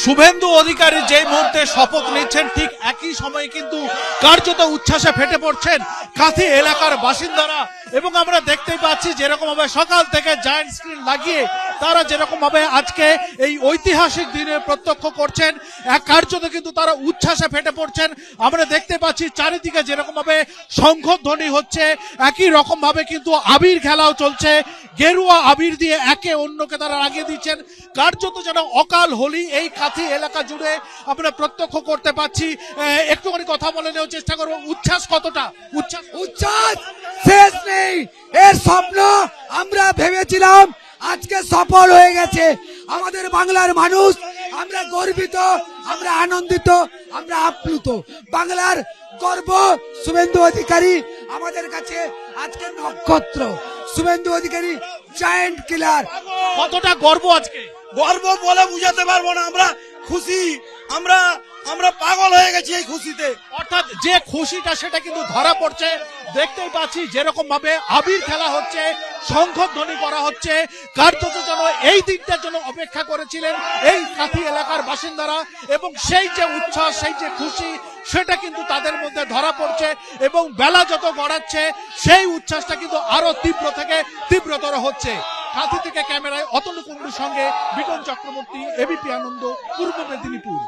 শুভেন্দু অধিকারী যে মুহূর্তে শপথ নিচ্ছেন ঠিক একই সময়ে কিন্তু কার্যত উচ্ছ্বাসে ফেটে পড়ছেন কাঁথি এলাকার বাসিন্দারা। এবং আমরা দেখতেই পাচ্ছি যেরকম ভাবে সকাল থেকে জায়ান্ট স্ক্রিন লাগিয়ে তারা যেরকম ভাবে আজকে এই ঐতিহাসিক দিনে প্রত্যক্ষ করছেন, এক কার্যত কিন্তু তারা উচ্ছ্বাসে ফেটে পড়ছেন। আমরা দেখতে পাচ্ছি চারিদিকে যেরকম ভাবে শঙ্খধ্বনি হচ্ছে, একই রকম ভাবে কিন্তু আবির খেলাও চলছে, গেরুয়া আবির দিয়ে একে অন্যকে তারা লাগিয়ে দিচ্ছেন। কার্যত যেন অকাল হোলি এই কাঁথি এলাকা জুড়ে আমরা প্রত্যক্ষ করতে পাচ্ছি। একটুখানি কথা বলে নেওয়ার চেষ্টা করবো, উচ্ছ্বাস কতটা? উচ্ছ্বাস শেষ নেই। এর স্বপ্ন আমরা ভেবেছিলাম, আজকে সফল হয়ে গেছে। আমাদের বাংলার মানুষ, আমরা গর্বিত, আমরা আনন্দিত, আমরা আপ্লুত। বাংলার গর্ব শুভেন্দু অধিকারী আমাদের কাছে আজকে নক্ষত্র। Suvendu Adhikari giant killer. কতটা গর্ব আজকে? গর্ব বলে বুঝাতে পারবো না, আমরা খুশি, আমরা পাগল হয়ে গেছি এই খুশিতে। অর্থাৎ যে খুশিটা সেটা কিন্তু ধরা পড়ছে। দেখতেই পাচ্ছি যেরকম ভাবে আবির খেলা হচ্ছে, শঙ্খধ্বনি করা হচ্ছে, কার্যত যেন এই দিনটার জন্য অপেক্ষা করেছিলেন এই কাঁথি এলাকার বাসিন্দারা। এবং সেই যে উচ্ছ্বাস, সেই যে খুশি, সেটা কিন্তু তাদের মধ্যে ধরা পড়ছে। এবং বেলা যত গড়াচ্ছে সেই উচ্ছ্বাসটা কিন্তু আরো তীব্র থেকে তীব্রতর হচ্ছে। কাঁথি থেকে ক্যামেরায় অতনু কুণ্ডুর সঙ্গে বিটন চক্রবর্তী, এবিপি আনন্দ, পূর্ব মেদিনীপুর।